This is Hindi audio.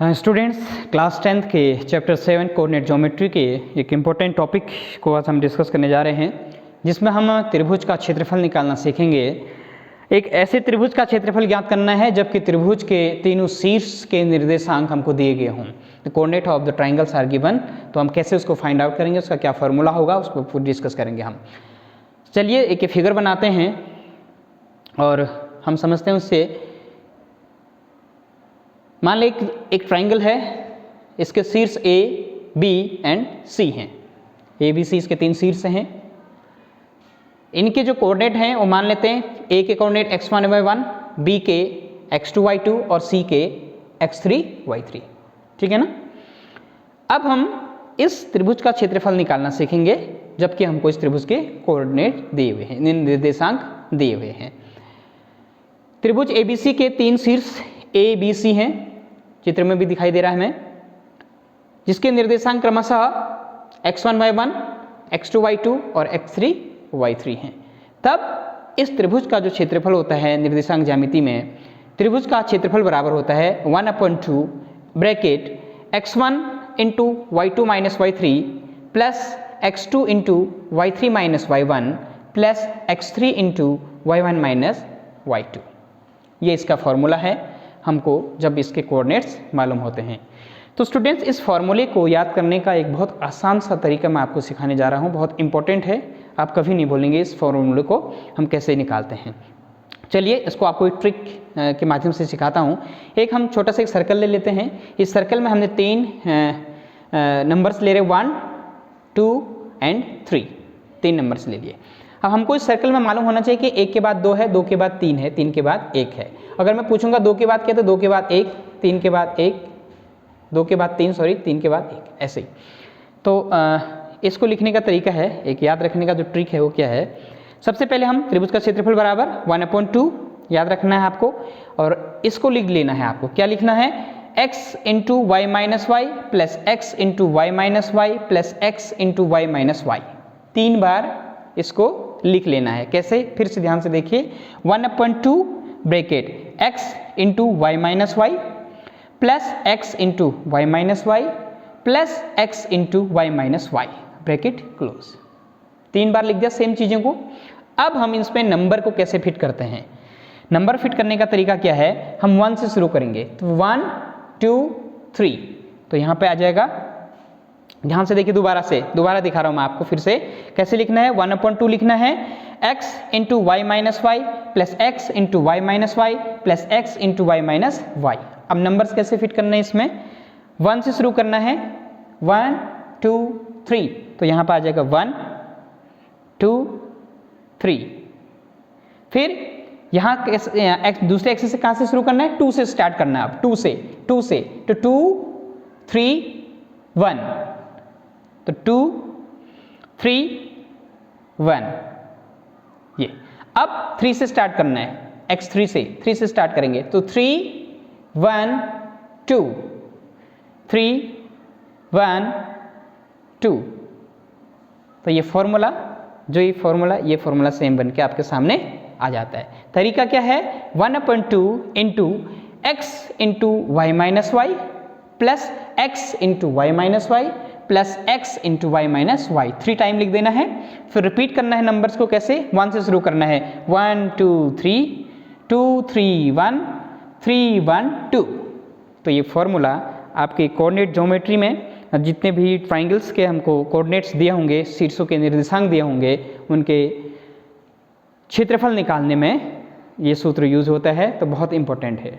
स्टूडेंट्स क्लास 10th के चैप्टर 7 कोऑर्डिनेट ज्योमेट्री के एक इम्पोर्टेंट टॉपिक को आज हम डिस्कस करने जा रहे हैं, जिसमें हम त्रिभुज का क्षेत्रफल निकालना सीखेंगे। एक ऐसे त्रिभुज का क्षेत्रफल ज्ञात करना है जबकि त्रिभुज के तीनों शीर्ष के निर्देशांक हमको दिए गए हों। The coordinate of the triangles are given, तो हम कैसे उसको फाइंड आउट करेंगे, उसका क्या फॉर्मूला होगा, उसको पूरी डिस्कस करेंगे हम। चलिए एक फिगर बनाते हैं और हम समझते हैं उससे। मान लें एक ट्राइंगल है, इसके शीर्ष ए, बी एंड सी हैं। ए, बी, सी इसके तीन शीर्ष हैं। इनके जो कोऑर्डिनेट हैं वो मान लेते हैं, ए के कोऑर्डिनेट x1 y1, बी के x2 y2 और सी के x3 y3। ठीक है ना। अब हम इस त्रिभुज का क्षेत्रफल निकालना सीखेंगे जबकि हमको इस त्रिभुज के कोऑर्डिनेट दिए हुए हैं, निर्देशांक दिए हुए हैं। त्रिभुज एबीसी के तीन शीर्ष ए बी सी हैं, चित्र में भी दिखाई दे रहा है हमें, जिसके निर्देशांक क्रमशः x1 y1, x2 y2 और x3 y3 हैं। तब इस त्रिभुज का जो क्षेत्रफल होता है निर्देशांक ज्यामिति में, त्रिभुज का क्षेत्रफल बराबर होता है 1/2 bracket x1 into y2 minus y3 plus x2 into y3 minus y1 plus x3 into y1 minus y2। ये इसका फॉर्मूला है हमको जब इसके कोऑर्डिनेट्स मालूम होते हैं। तो स्टूडेंट्स, इस फॉर्मूले को याद करने का एक बहुत आसान सा तरीका मैं आपको सिखाने जा रहा हूँ, बहुत इंपॉर्टेंट है। आप कभी नहीं भूलेंगे इस फॉर्मूले को हम कैसे निकालते हैं। चलिए इसको आपको एक ट्रिक के माध्यम से सिखाता हूँ। एक हम छोटा सा एक सर्कल ले लेते हैं। इस सर्कल में हमने तीन नंबर्स ले रहे, 1, 2 एंड 3, तीन नंबर्स ले लिए। अब हमको इस सर्कल में मालूम होना चाहिए कि 1 के बाद 2 है, 2 के बाद 3 है, 3 के बाद 1 है। अगर मैं पूछूंगा 2 के बाद क्या, तो 2 के बाद 1, 3 के बाद 1, 2 के बाद 3, सॉरी 3 के बाद 1, ऐसे ही। तो इसको लिखने का तरीका है, एक याद रखने का जो ट्रिक है वो क्या है। सबसे पहले हम त्रिभुज का क्षेत्रफल बराबर 1/2 याद रखना है आपको, और इसको लिख लेना है आपको। क्या लिखना है, x into y minus y plus x into y minus y plus x into y minus y. 3 बार इसको लिख लेना है। कैसे, फिर से ध्यान से देखिए। 1/2 bracket x into y minus y plus x into y minus y plus x into y minus y, bracket close. 3 बार लिख दिया सेम चीज़ों को। अब हम इसमें नंबर को कैसे फिट करते हैं। नंबर फिट करने का तरीका क्या है, हम 1 से शुरू करेंगे। तो 1 2 3, तो यहाँ पे आ जाएगा। ध्यान से देखिए, दोबारा दिखा रहा हूँ मैं आपको फिर से। कैसे लिखना है, 1/2 लिखना है, x into y minus y plus x into y minus y plus x into y minus y. अब नंबर्स कैसे फिट करना है, इसमें 1 से शुरू करना है, 1 2 3, तो यहाँ पर आ जाएगा 1 2 3। फिर यहाँ दूसरे एक्सिस से कहाँ से शुरू करना है, 2 से स्टार्ट करना है। अब 2 से तो 2 3 1, तो 2 3 1 ये। अब 3 से स्टार्ट करना है, x3 से 3 से स्टार्ट करेंगे, तो 3 1 2 3 1 2। तो ये फॉर्मूला सेम बन के आपके सामने आ जाता है। तरीका क्या है, 1/2 into x into y minus y plus x into y minus y plus x into y minus y. 3 time लिख देना है। फिर रिपीट करना है नंबर्स को। कैसे, 1 से शुरू करना है, 1 2 3 2 3 1 3 1 2। तो ये फॉर्मूला आपके कोऑर्डिनेट ज्योमेट्री में जितने भी ट्राइंगल्स के हमको कोऑर्डिनेट्स दिए होंगे, शीर्षों के निर्देशांक दिए होंगे, उनके क्षेत्रफल निकालने में ये सूत्र यूज होता है। तो बहुत इंपॉर्टेंट है।